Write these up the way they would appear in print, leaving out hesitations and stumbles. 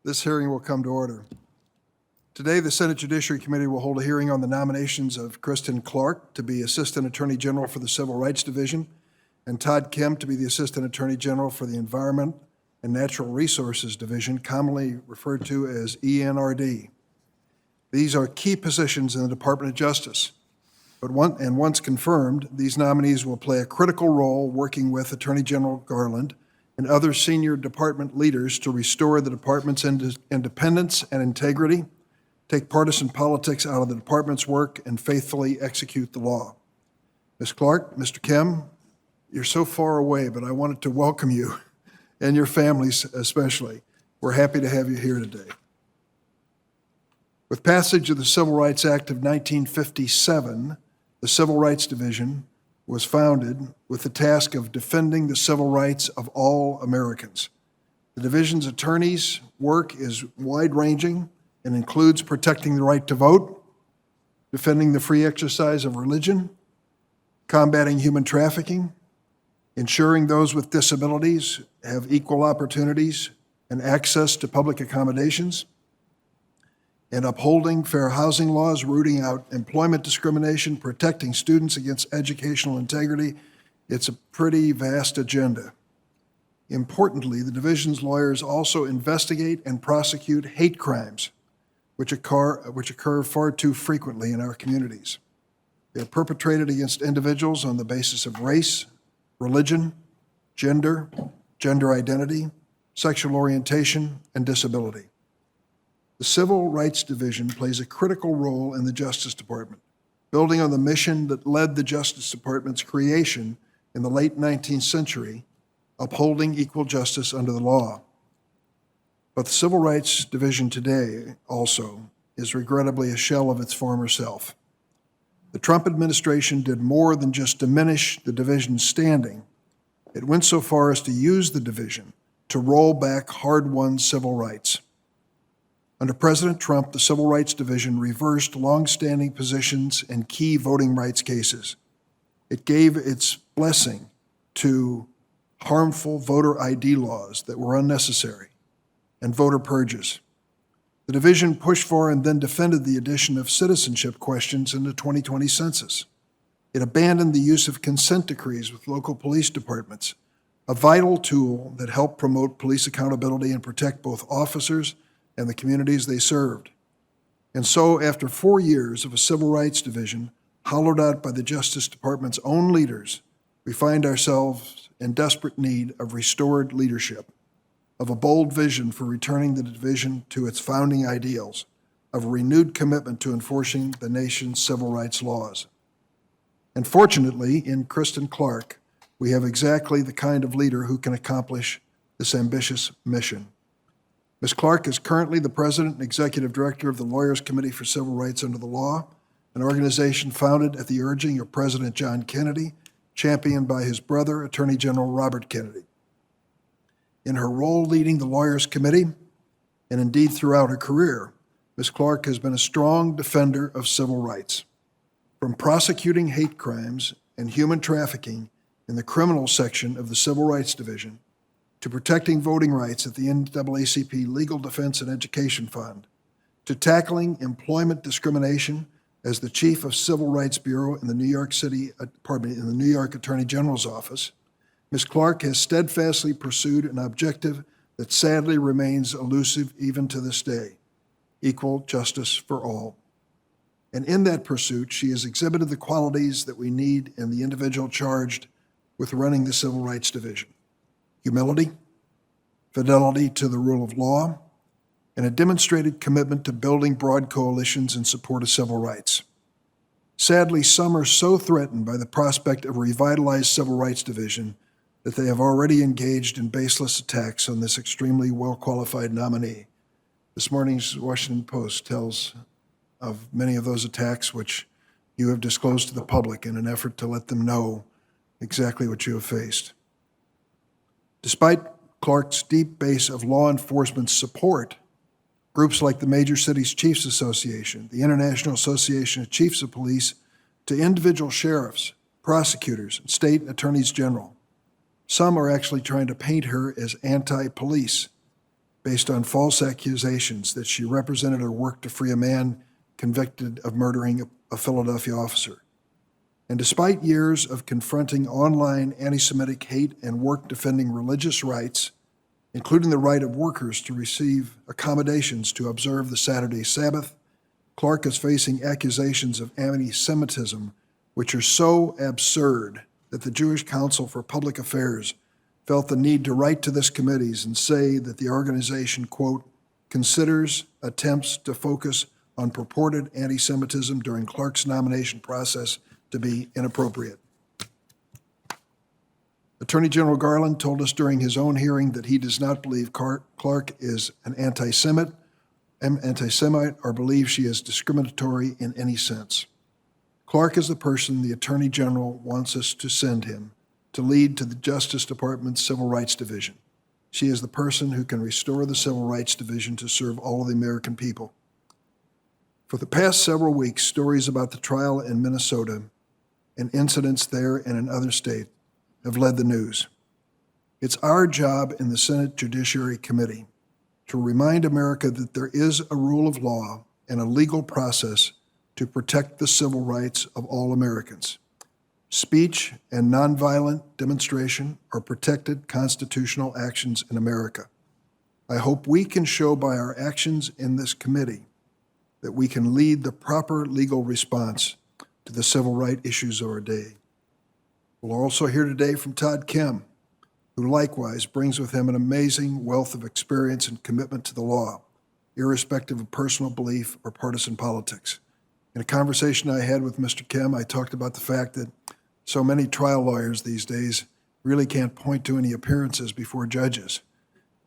This hearing will come to order. Today, the Senate Judiciary Committee will hold a hearing on the nominations of Kristen Clarke to be Assistant Attorney General for the Civil Rights Division and Todd Kim to be the Assistant Attorney General for the Environment and Natural Resources Division, commonly referred to as ENRD. These are key positions in the Department of Justice. Once confirmed, these nominees will play a critical role working with Attorney General Garland and other senior department leaders to restore the department's independence and integrity, take partisan politics out of the department's work, and faithfully execute the law. Ms. Clarke, Mr. Kim, you're so far away, but I wanted to welcome you and your families especially. We're happy to have you here today. With passage of the Civil Rights Act of 1957, the Civil Rights Division was founded with the task of defending the civil rights of all Americans. The division's attorneys' work is wide-ranging and includes protecting the right to vote, defending the free exercise of religion, combating human trafficking, ensuring those with disabilities have equal opportunities and access to public accommodations, and upholding fair housing laws, rooting out employment discrimination, protecting students against educational integrity. It's a pretty vast agenda. Importantly, the division's lawyers also investigate and prosecute hate crimes, which occur far too frequently in our communities. They are perpetrated against individuals on the basis of race, religion, gender identity, sexual orientation, and disability. The Civil Rights Division plays a critical role in the Justice Department, building on the mission that led the Justice Department's creation in the late 19th century, upholding equal justice under the law. But the Civil Rights Division today also is regrettably a shell of its former self. The Trump administration did more than just diminish the division's standing. It went so far as to use the division to roll back hard-won civil rights. Under President Trump, the Civil Rights Division reversed long-standing positions in key voting rights cases. It gave its blessing to harmful voter ID laws that were unnecessary and voter purges. The division pushed for and then defended the addition of citizenship questions in the 2020 census. It abandoned the use of consent decrees with local police departments, a vital tool that helped promote police accountability and protect both officers and the communities they served. And so, after 4 years of a Civil Rights Division hollowed out by the Justice Department's own leaders, we find ourselves in desperate need of restored leadership, of a bold vision for returning the division to its founding ideals, of a renewed commitment to enforcing the nation's civil rights laws. And fortunately, in Kristen Clarke, we have exactly the kind of leader who can accomplish this ambitious mission. Ms. Clarke is currently the President and Executive Director of the Lawyers Committee for Civil Rights Under the Law, an organization founded at the urging of President John Kennedy, championed by his brother, Attorney General Robert Kennedy. In her role leading the Lawyers Committee, and indeed throughout her career, Ms. Clarke has been a strong defender of civil rights. From prosecuting hate crimes and human trafficking in the criminal section of the Civil Rights Division, to protecting voting rights at the NAACP Legal Defense and Education Fund, to tackling employment discrimination as the Chief of Civil Rights Bureau in the New York Attorney General's office, Ms. Clarke has steadfastly pursued an objective that sadly remains elusive even to this day: equal justice for all. And in that pursuit, she has exhibited the qualities that we need in the individual charged with running the Civil Rights Division: humility, fidelity to the rule of law, and a demonstrated commitment to building broad coalitions in support of civil rights. Sadly, some are so threatened by the prospect of a revitalized Civil Rights Division that they have already engaged in baseless attacks on this extremely well-qualified nominee. This morning's Washington Post tells of many of those attacks which you have disclosed to the public in an effort to let them know exactly what you have faced. Despite Clarke's deep base of law enforcement support, groups like the Major Cities Chiefs Association, the International Association of Chiefs of Police, to individual sheriffs, prosecutors, and state attorneys general, some are actually trying to paint her as anti-police, based on false accusations that she represented or worked to free a man convicted of murdering a Philadelphia officer. And despite years of confronting online anti-Semitic hate and work defending religious rights, including the right of workers to receive accommodations to observe the Saturday Sabbath, Clarke is facing accusations of anti-Semitism, which are so absurd that the Jewish Council for Public Affairs felt the need to write to this committee and say that the organization, quote, considers attempts to focus on purported anti-Semitism during Clarke's nomination process to be inappropriate. Attorney General Garland told us during his own hearing that he does not believe Clarke is an anti-Semite or believes she is discriminatory in any sense. Clarke is the person the Attorney General wants us to send him to lead to the Justice Department's Civil Rights Division. She is the person who can restore the Civil Rights Division to serve all of the American people. For the past several weeks, stories about the trial in Minnesota and incidents there and in other states have led the news. It's our job in the Senate Judiciary Committee to remind America that there is a rule of law and a legal process to protect the civil rights of all Americans. Speech and nonviolent demonstration are protected constitutional actions in America. I hope we can show by our actions in this committee that we can lead the proper legal response to the civil rights issues of our day. We'll also hear today from Todd Kim, who likewise brings with him an amazing wealth of experience and commitment to the law, irrespective of personal belief or partisan politics. In a conversation I had with Mr. Kim, I talked about the fact that so many trial lawyers these days really can't point to any appearances before judges.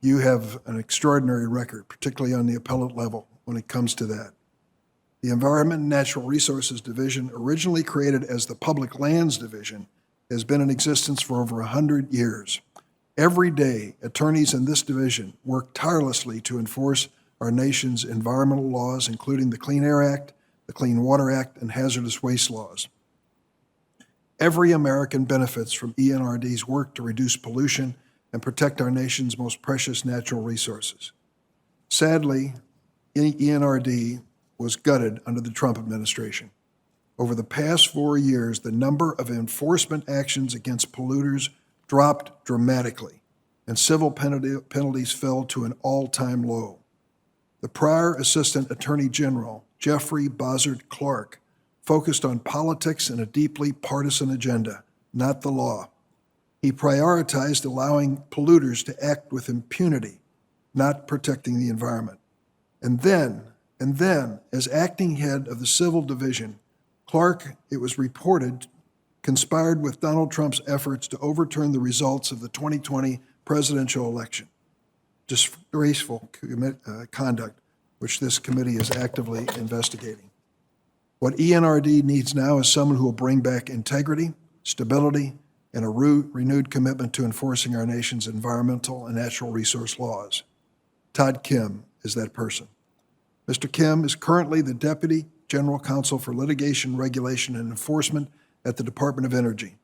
You have an extraordinary record, particularly on the appellate level, when it comes to that. The Environment and Natural Resources Division, originally created as the Public Lands Division, has been in existence for over 100 years. Every day, attorneys in this division work tirelessly to enforce our nation's environmental laws, including the Clean Air Act, the Clean Water Act, and hazardous waste laws. Every American benefits from ENRD's work to reduce pollution and protect our nation's most precious natural resources. Sadly, ENRD was gutted under the Trump administration. Over the past 4 years, the number of enforcement actions against polluters dropped dramatically, and civil penalties fell to an all-time low. The prior Assistant Attorney General, Jeffrey Bozzard Clarke, focused on politics and a deeply partisan agenda, not the law. He prioritized allowing polluters to act with impunity, not protecting the environment. And then, as acting head of the Civil Division, Clarke, it was reported, conspired with Donald Trump's efforts to overturn the results of the 2020 presidential election. Disgraceful conduct, which this committee is actively investigating. What ENRD needs now is someone who will bring back integrity, stability, and a renewed commitment to enforcing our nation's environmental and natural resource laws. Todd Kim is that person. Mr. Kim is currently the Deputy General Counsel for Litigation, Regulation, and Enforcement at the Department of Energy.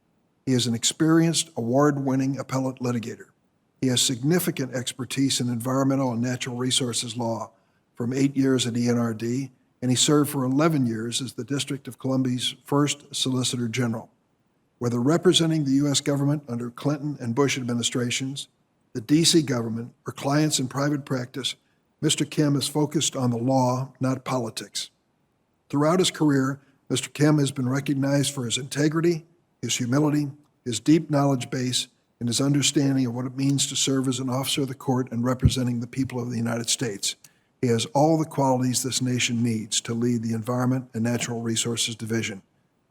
He is an experienced, award-winning appellate litigator. He has significant expertise in environmental and natural resources law from 8 years at ENRD, and he served for 11 years as the District of Columbia's first Solicitor General. Whether representing the U.S. government under Clinton and Bush administrations, the D.C. government, or clients in private practice, Mr. Kim is focused on the law, not politics. Throughout his career, Mr. Kim has been recognized for his integrity, his humility, his deep knowledge base, and his understanding of what it means to serve as an officer of the court and representing the people of the United States. He has all the qualities this nation needs to lead the Environment and Natural Resources Division.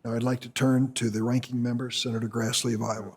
Now I'd like to turn to the ranking member, Senator Grassley of Iowa.